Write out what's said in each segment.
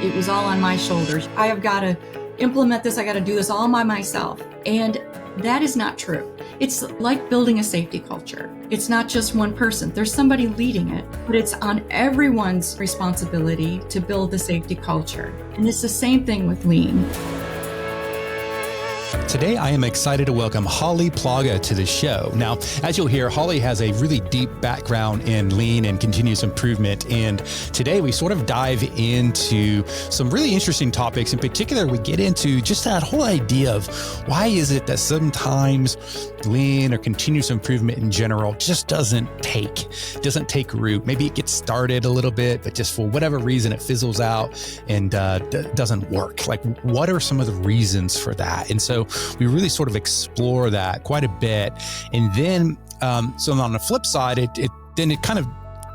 it was all on my shoulders. I have got to implement this. I got to do this all by myself. And that is not true. It's like building a safety culture. It's not just one person. There's somebody leading it, but it's on everyone's responsibility to build the safety culture. And it's the same thing with Lean. Today, I am excited to welcome Holly Plaga to the show. Now, as you'll hear, Holly has a really deep background in Lean and continuous improvement. And today we sort of dive into some really interesting topics. In particular, we get into just that whole idea of why is it that sometimes Lean or continuous improvement in general just doesn't take root. Maybe it gets started a little bit, but just for whatever reason, it fizzles out and doesn't work. Like, what are some of the reasons for that? And so we really sort of explore that quite a bit. And then, so on the flip side, it kind of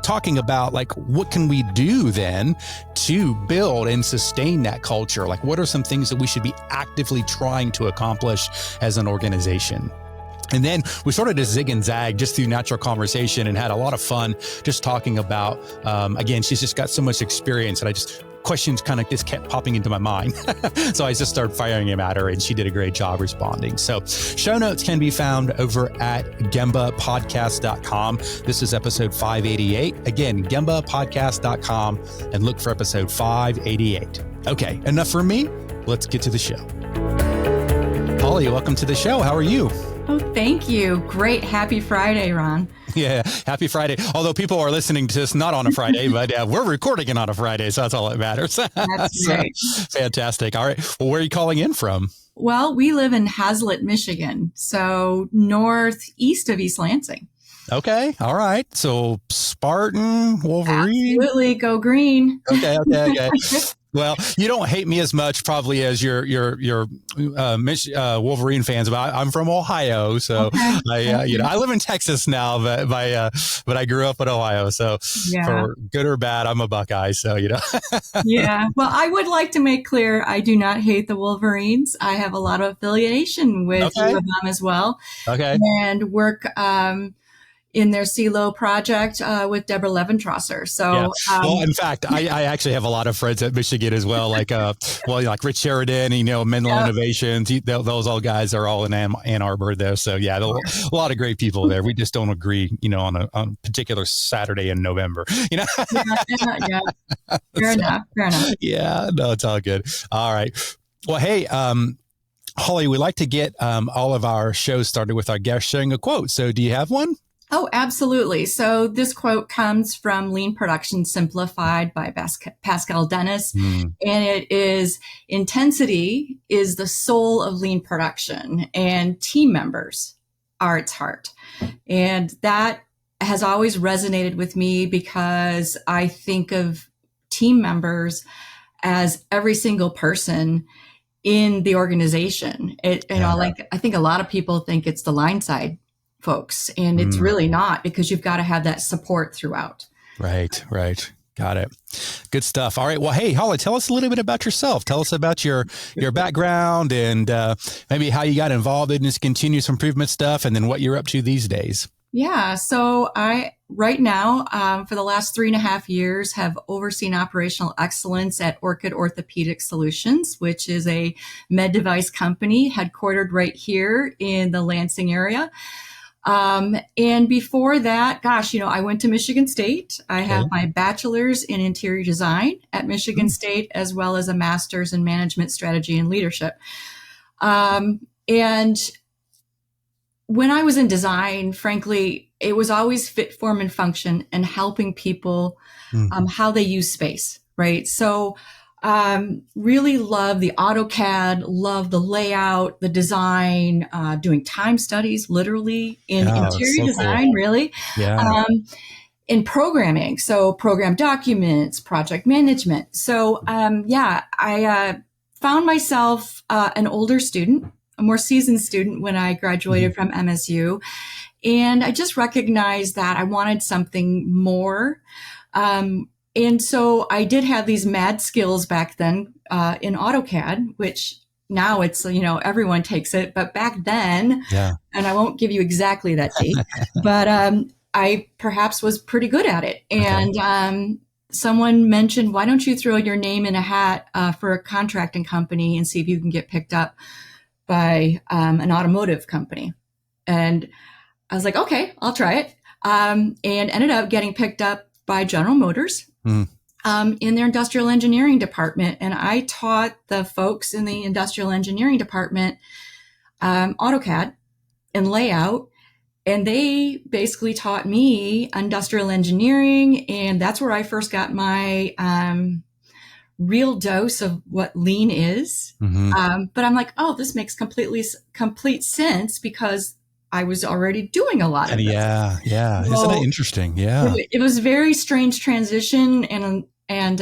talking about like, what can we do then to build and sustain that culture? Like, what are some things that we should be actively trying to accomplish as an organization? And then we sort of just zig and zag just through natural conversation and had a lot of fun just talking about, again, she's just got so much experience, and questions kind of just kept popping into my mind. So I just started firing them at her, and she did a great job responding. So show notes can be found over at gembapodcast.com. This is episode 588. Again, gembapodcast.com, and look for episode 588. Okay, enough for me. Let's get to the show. Holly, welcome to the show. How are you? Oh, thank you. Great. Happy Friday, Ron. Yeah, happy Friday. Although people are listening to this not on a Friday, but we're recording it on a Friday, so that's all that matters. That's right. Fantastic. All right. Well, where are you calling in from? Well, we live in Hazlet, Michigan, so northeast of East Lansing. Okay. All right. So Spartan, Wolverine. Absolutely. Go green. Okay. Well, you don't hate me as much probably as your Wolverine fans, but I'm from Ohio, so okay. I live in Texas now, but I grew up in Ohio, so for good or bad, I'm a Buckeye. So Yeah. Well, I would like to make clear I do not hate the Wolverines. I have a lot of affiliation with U of M as well. Okay. And work in their CeeLo project with Deborah Leventrosser. So, well, in fact, I actually have a lot of friends at Michigan as well, like like Rich Sheridan, Menlo Innovations. Those all guys are all in Ann Arbor there. So a lot of great people there. We just don't agree, on a particular Saturday in November. Yeah. Fair enough. Yeah, no, it's all good. All right. Well, hey, Holly, we like to get all of our shows started with our guest sharing a quote. So do you have one? Oh, absolutely. So this quote comes from Lean Production Simplified by Pascal Dennis. And it is, intensity is the soul of lean production, and team members are its heart. And that has always resonated with me because I think of team members as every single person in the organization. I think a lot of people think it's the line side folks, and it's really not, because you've got to have that support throughout. Right. Got it. Good stuff. All right. Well, hey, Holly, tell us a little bit about yourself. Tell us about your background and maybe how you got involved in this continuous improvement stuff, and then what you're up to these days. Yeah. So I, right now, for the last 3.5 years, have overseen operational excellence at Orchid Orthopedic Solutions, which is a med device company headquartered right here in the Lansing area. And before that, I went to Michigan State. I have my bachelor's in interior design at Michigan State, as well as a master's in management strategy and leadership. And when I was in design, frankly, it was always fit, form, and function, and helping people, how they use space, right? So, really love the AutoCAD, love the layout, the design, doing time studies, literally in interior design, cool. Really. Yeah. In programming. So program documents, project management. So, I found myself, an older student, a more seasoned student when I graduated from MSU. And I just recognized that I wanted something more. And so I did have these mad skills back then in AutoCAD, which now it's, everyone takes it. But back then, and I won't give you exactly that date, but I perhaps was pretty good at it. And someone mentioned, why don't you throw your name in a hat for a contracting company and see if you can get picked up by an automotive company? And I was like, okay, I'll try it. And ended up getting picked up by General Motors in their industrial engineering department. And I taught the folks in the industrial engineering department AutoCAD and layout. And they basically taught me industrial engineering. And that's where I first got my real dose of what lean is. But I'm like, oh, this makes complete sense because I was already doing a lot of this. Yeah. So isn't it interesting? Yeah. It was a very strange transition. And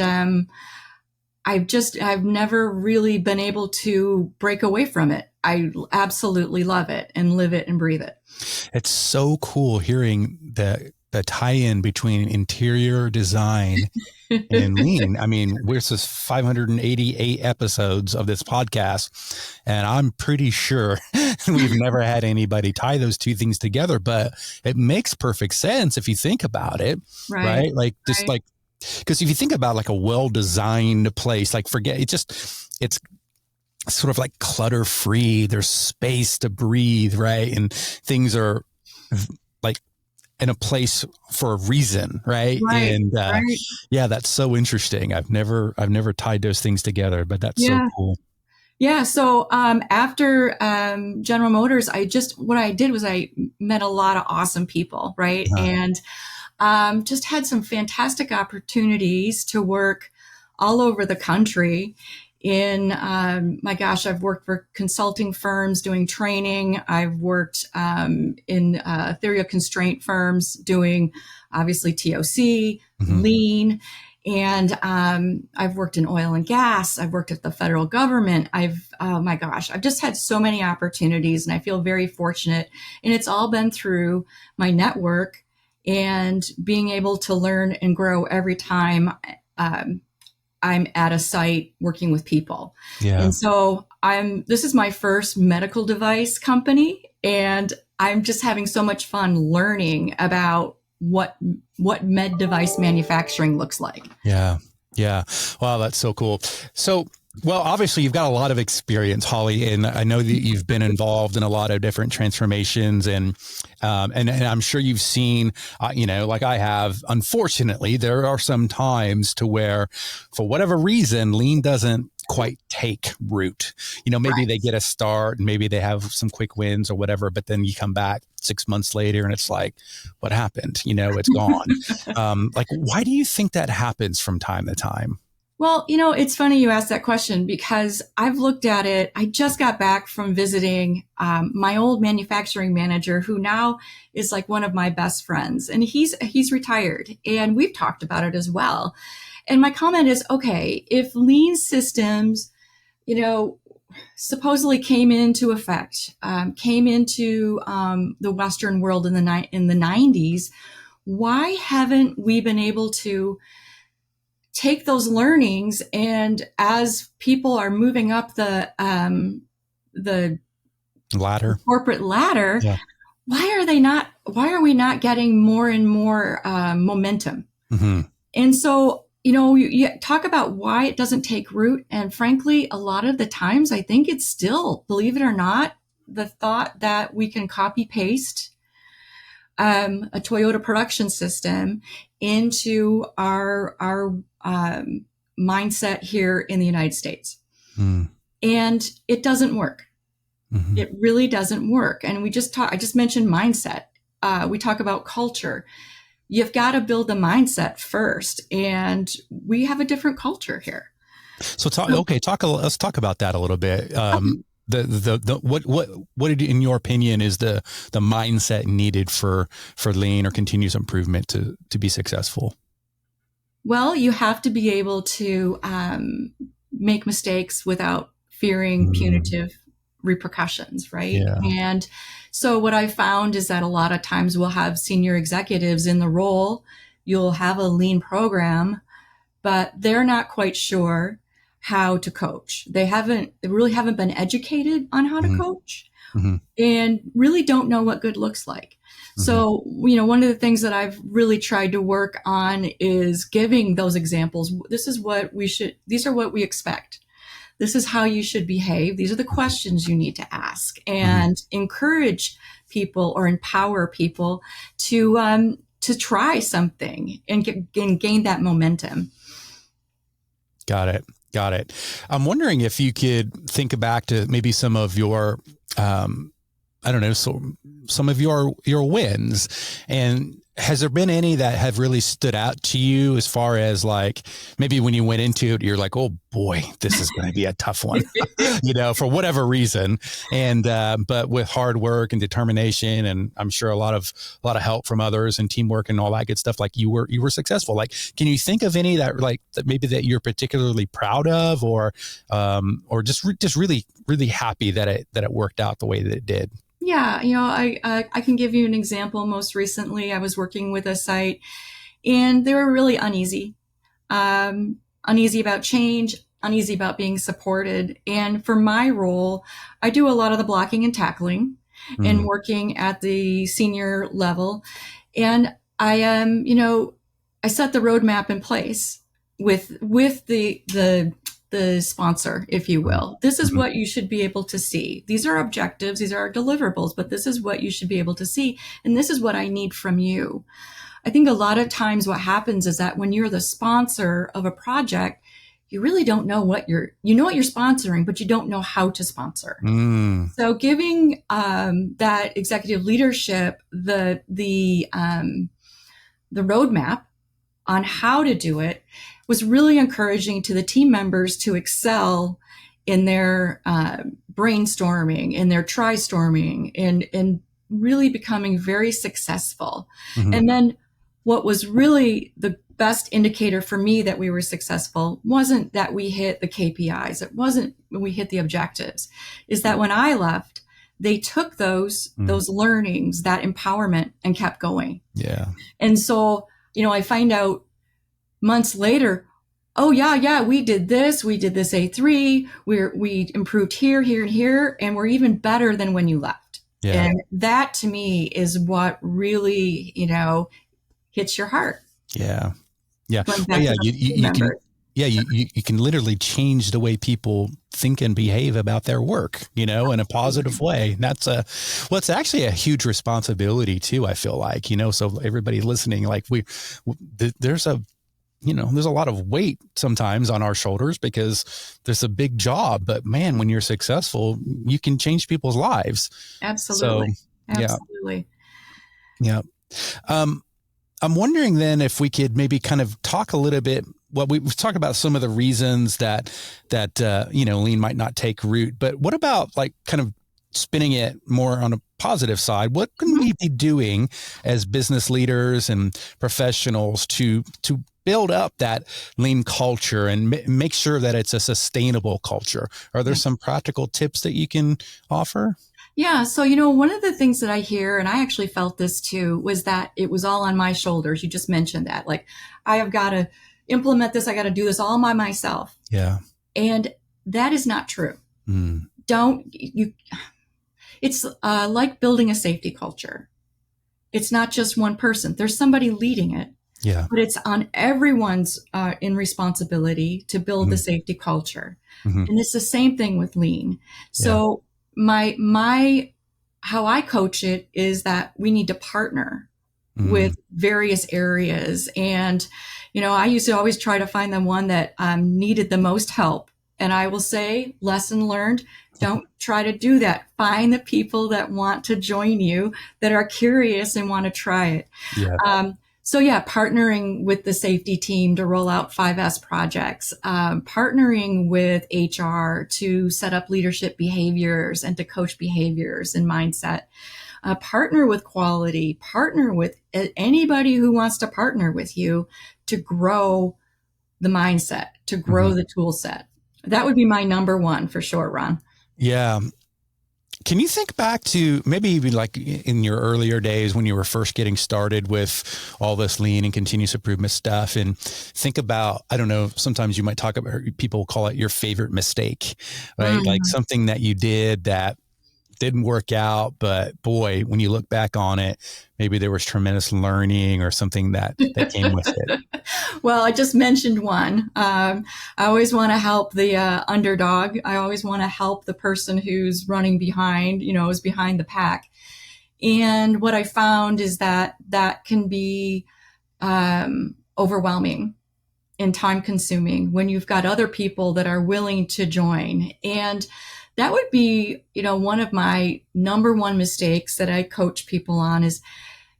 I've never really been able to break away from it. I absolutely love it and live it and breathe it. It's so cool hearing the tie-in between interior design and lean. I mean, we're just 588 episodes of this podcast, and I'm pretty sure we've never had anybody tie those two things together, but it makes perfect sense if you think about it, right? Like just like, because if you think about like a well-designed place, like it's sort of like clutter free. There's space to breathe, right? And things are like in a place for a reason, right? And yeah, that's so interesting. I've never tied those things together, but that's so cool. Yeah. So after General Motors, what I did was I met a lot of awesome people, right? And just had some fantastic opportunities to work all over the country. My gosh, I've worked for consulting firms doing training. I've worked in theory of constraint firms doing obviously TOC, lean. And I've worked in oil and gas. I've worked at the federal government. Oh my gosh, I've just had so many opportunities and I feel very fortunate. And it's all been through my network and being able to learn and grow every time I'm at a site working with people. Yeah. And so this is my first medical device company, and I'm just having so much fun learning about what med device manufacturing looks like. Yeah. Wow, that's so cool. So, well, obviously you've got a lot of experience, Holly, and I know that you've been involved in a lot of different transformations, and I'm sure you've seen, like I have. Unfortunately, there are some times to where, for whatever reason, lean doesn't quite take root. Maybe they get a start, and maybe they have some quick wins or whatever, but then you come back 6 months later, and it's like, what happened? It's gone. Like, why do you think that happens from time to time? Well, it's funny you asked that question because I've looked at it. I just got back from visiting my old manufacturing manager, who now is like one of my best friends, and he's retired, and we've talked about it as well. And my comment is, okay, if lean systems, supposedly came into effect, came into the Western world in the 90s, why haven't we been able to take those learnings, and as people are moving up the ladder, corporate ladder, why are we not getting more and more momentum? And so, you talk about why it doesn't take root. And frankly, a lot of the times I think it's still, believe it or not, the thought that we can copy paste a Toyota production system into our mindset here in the United States. And it doesn't work. It really doesn't work. And I just mentioned mindset. We talk about culture. You've got to build the mindset first. And we have a different culture here. So let's talk about that a little bit. What in your opinion is the mindset needed for lean or continuous improvement to be successful? Well, you have to be able to make mistakes without fearing punitive repercussions, right? Yeah. And so what I found is that a lot of times we'll have senior executives in the role. You'll have a lean program, but they're not quite sure how to coach. They really haven't been educated on how to Mm-hmm. coach Mm-hmm. and really don't know what good looks like. Mm-hmm. So, one of the things that I've really tried to work on is giving those examples. These are what we expect. This is how you should behave. These are the questions you need to ask, and encourage people or empower people to try something and gain that momentum. Got it. Got it. I'm wondering if you could think back to maybe some of your, I don't know, so some of your wins, and has there been any that have really stood out to you as far as like maybe when you went into it, you're like, oh boy, this is going to be a tough one, for whatever reason. And, but with hard work and determination, and I'm sure a lot of help from others and teamwork and all that good stuff, like you were successful. Like, can you think of any that maybe that you're particularly proud of, or just really, really happy that it worked out the way that it did? Yeah, I can give you an example. Most recently, I was working with a site, and they were really uneasy, uneasy about change, uneasy about being supported. And for my role, I do a lot of the blocking and tackling, and working at the senior level. And I I set the roadmap in place with the sponsor, if you will. This is what you should be able to see. These are objectives, these are our deliverables, but this is what you should be able to see. And this is what I need from you. I think a lot of times what happens is that when you're the sponsor of a project, you really don't know you know what you're sponsoring, but you don't know how to sponsor. So giving that executive leadership the roadmap on how to do it was really encouraging to the team members to excel in their brainstorming, in their try-storming, and really becoming very successful. And then what was really the best indicator for me that we were successful wasn't that we hit the KPIs. It wasn't when we hit the objectives. Is that when I left, they took those learnings, that empowerment, and kept going. Yeah. And so, I find out months later, oh yeah, we did this A3, we improved here, and here, and we're even better than when you left. Yeah. And that to me is what really, hits your heart. Yeah. Yeah. Well, yeah. You can literally change the way people think and behave about their work, in a positive way. That's it's actually a huge responsibility too, I feel like, so everybody listening, like there's a lot of weight sometimes on our shoulders because there's a big job, but man, when you're successful, you can change people's lives. Absolutely. So, absolutely. Yeah. I'm wondering then if we could maybe kind of talk a little bit. Well, we've talked about some of the reasons that lean might not take root, but what about like kind of spinning it more on a positive side? What can we be doing as business leaders and professionals to build up that lean culture and make sure that it's a sustainable culture? Are there some practical tips that you can offer? Yeah. So, one of the things that I hear, and I actually felt this too, was that it was all on my shoulders. You just mentioned that. Like, I have got to implement this. I got to do this all by myself. Yeah. And that is not true. It's like building a safety culture. It's not just one person. There's somebody leading it. Yeah. But it's on everyone's in responsibility to build the safety culture. And it's the same thing with lean. So my how I coach it is that we need to partner with various areas. And, I used to always try to find the one that needed the most help. And I will say, lesson learned, don't try to do that. Find the people that want to join you, that are curious and want to try it. Yeah. Partnering with the safety team to roll out 5S projects, partnering with HR to set up leadership behaviors and to coach behaviors and mindset, partner with quality, partner with anybody who wants to partner with you to grow the mindset, to grow the tool set. That would be my number one for sure, Ron. Yeah. Can you think back to maybe even like in your earlier days when you were first getting started with all this lean and continuous improvement stuff, and think about, I don't know, sometimes you might talk about, people call it your favorite mistake, right? Like something that you did that didn't work out, but boy, when you look back on it, maybe there was tremendous learning or something that came with it. Well, I just mentioned one. I always want to help the underdog. I always want to help the person who's running behind, is behind the pack. And what I found is that can be overwhelming and time consuming when you've got other people that are willing to join. And that would be, one of my number one mistakes that I coach people on is,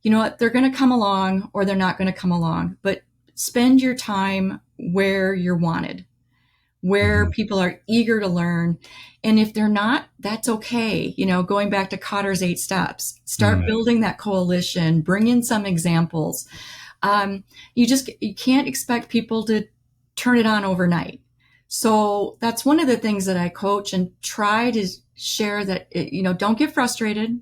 they're going to come along or they're not going to come along, but spend your time where you're wanted, where people are eager to learn. And if they're not, that's okay. Going back to Cotter's 8 steps, start building that coalition, bring in some examples. You can't expect people to turn it on overnight. So that's one of the things that I coach and try to share, that, don't get frustrated,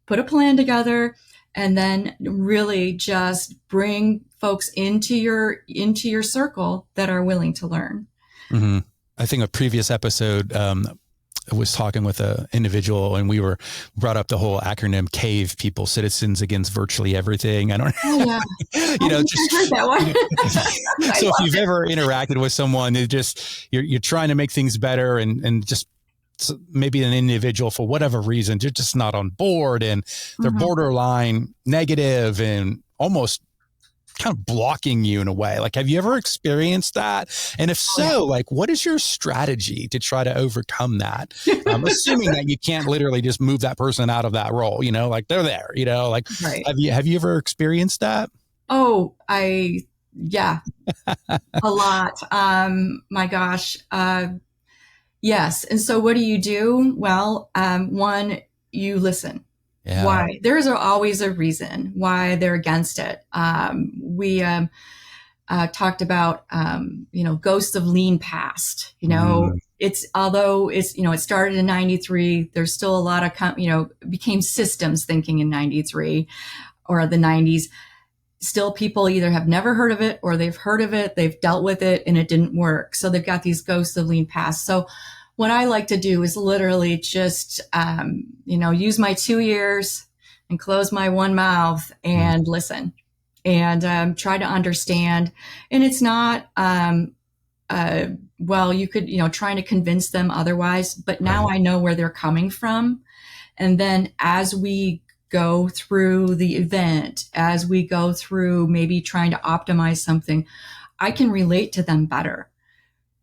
put a plan together, and then really just bring folks into your circle that are willing to learn. Mm-hmm. I think a previous episode, I was talking with an individual and we were brought up the whole acronym CAVE, people, citizens against virtually everything. I don't know. Oh, yeah. Just heard that one. So if you've ever interacted with someone, you're trying to make things better and just maybe an individual for whatever reason, they're just not on board and they're borderline negative and almost kind of blocking you in a way. Like, have you ever experienced that? And if so, like, what is your strategy to try to overcome that? Assuming that you can't literally just move that person out of that role, like they're there, like, right. Have you ever experienced that? Oh, yeah, a lot. My gosh. Yes. And so what do you do? Well, one, you listen. Yeah. Why? There's always a reason why they're against it. We talked about, ghosts of lean past. Although it started in 93, there's still a lot of, became systems thinking in 93 or the 90s. Still, people either have never heard of it or they've heard of it, they've dealt with it, and it didn't work. So they've got these ghosts of lean past. So what I like to do is literally just, use my 2 ears and close my one mouth and listen and try to understand. And it's not, you could, trying to convince them otherwise, but now I know where they're coming from. And then as we go through the event, as we go through maybe trying to optimize something, I can relate to them better.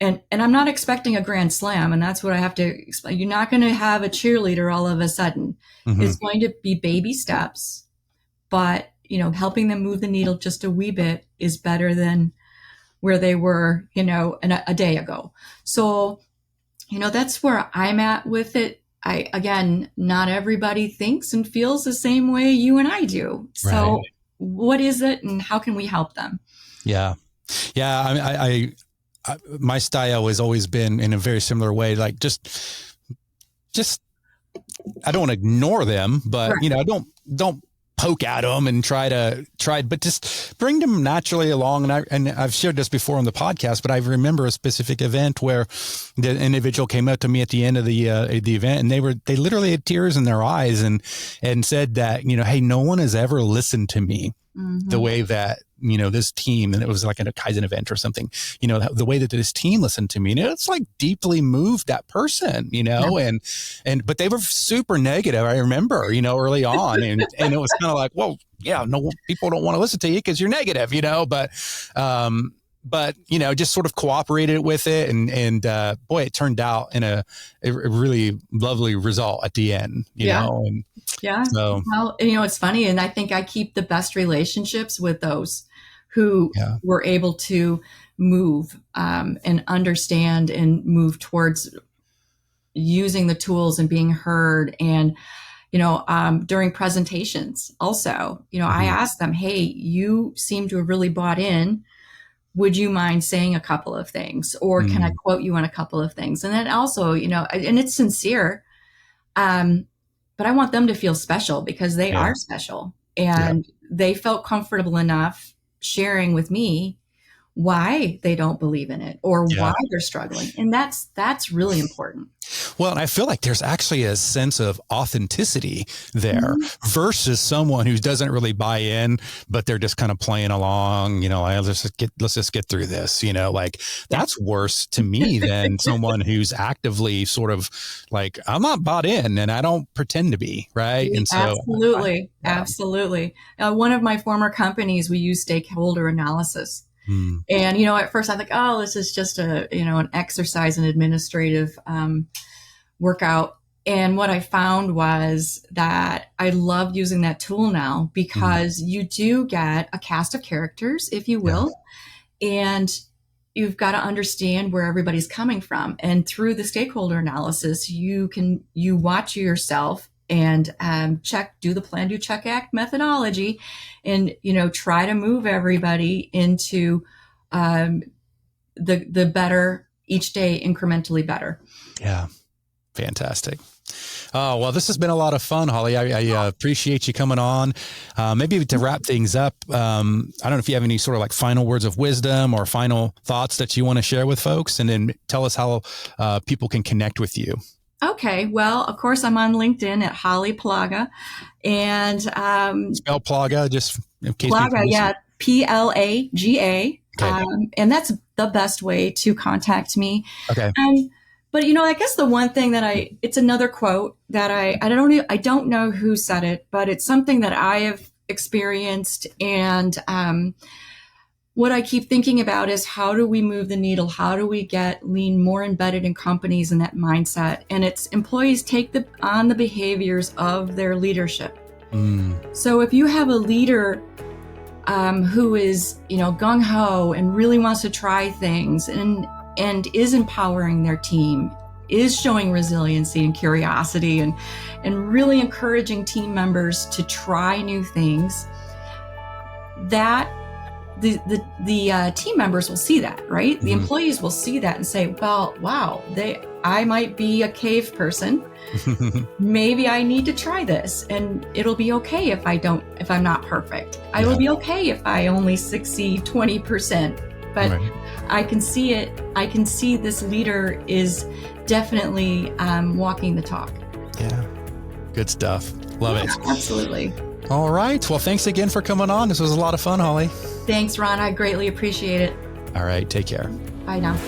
And I'm not expecting a grand slam. And that's what I have to explain. You're not going to have a cheerleader all of a sudden. It's going to be baby steps, but, helping them move the needle just a wee bit is better than where they were, a day ago. So, that's where I'm at with it. Again, not everybody thinks and feels the same way you and I do. So what is it and how can we help them? Yeah. Yeah. I my style has always been in a very similar way. Like just I don't want to ignore them, but don't poke at them and but just bring them naturally along. And I've shared this before on the podcast, but I remember a specific event where the individual came up to me at the end of the event, and they literally had tears in their eyes and said that, hey, no one has ever listened to me the way that, this team, and it was like a Kaizen event or something, the way that this team listened to me, and it's like deeply moved that person, but they were super negative. I remember, early on, and it was kind of like, well, yeah, no, people don't want to listen to you because you're negative, but just sort of cooperated with it. And boy, it turned out in a really lovely result at the end, know? And so, well, it's funny. And I think I keep the best relationships with those who were able to move and understand and move towards using the tools and being heard. And, during presentations also, I asked them, hey, you seem to have really bought in. Would you mind saying a couple of things, or can I quote you on a couple of things? And then also, and it's sincere. But I want them to feel special because they Yeah. are special, and they felt comfortable enough sharing with me why they don't believe in it or Yeah. why they're struggling. And that's really important. Well, and I feel like there's actually a sense of authenticity there Mm-hmm. versus someone who doesn't really buy in, but they're just kind of playing along, like, let's just get through this, like that's worse to me than someone who's actively sort of like, I'm not bought in and I don't pretend to be, right? And so Absolutely. yeah. Absolutely. One of my former companies, we use stakeholder analysis. Hmm. And, at first I think, oh, this is just an exercise in administrative workout. And what I found was that I love using that tool now because you do get a cast of characters, if you will, and you've got to understand where everybody's coming from. And through the stakeholder analysis, you watch yourself and do the plan, do, check, act methodology, and try to move everybody into the better each day, incrementally better. Yeah. Fantastic. Oh, well, this has been a lot of fun, Holly. I appreciate you coming on. Maybe to wrap things up, I don't know if you have any sort of like final words of wisdom or final thoughts that you want to share with folks, and then tell us how people can connect with you. Okay. Well, of course, I'm on LinkedIn at Holly Plaga, and spell Plaga just in case. Plaga, yeah, Plaga, okay. And that's the best way to contact me. Okay. But I guess the one thing that it's another quote that I don't know who said it, but it's something that I have experienced, and what I keep thinking about is how do we move the needle? How do we get lean more embedded in companies and that mindset? And it's employees take on the behaviors of their leadership. So if you have a leader who is, gung-ho and really wants to try things and is empowering their team, is showing resiliency and curiosity and really encouraging team members to try new things, that the team members will see that, right? Mm-hmm. The employees will see that and say, well, wow, I might be a cave person. Maybe I need to try this, and it'll be okay if I'm not perfect. I will be okay if I only succeed 20%, but right. I can see it. I can see this leader is definitely walking the talk. Yeah. Good stuff. Love it. Absolutely. All right. Well, thanks again for coming on. This was a lot of fun, Holly. Thanks, Ron. I greatly appreciate it. All right. Take care. Bye now.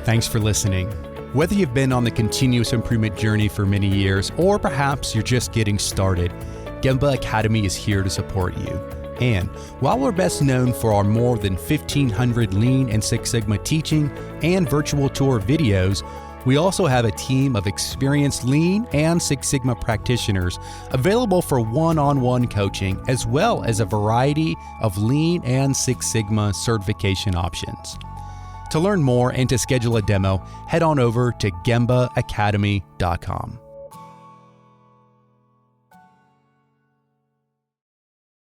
Thanks for listening. Whether you've been on the continuous improvement journey for many years, or perhaps you're just getting started, Gemba Academy is here to support you. And while we're best known for our more than 1,500 Lean and Six Sigma teaching and virtual tour videos, we also have a team of experienced Lean and Six Sigma practitioners available for one-on-one coaching, as well as a variety of Lean and Six Sigma certification options. To learn more and to schedule a demo, head on over to gembaacademy.com.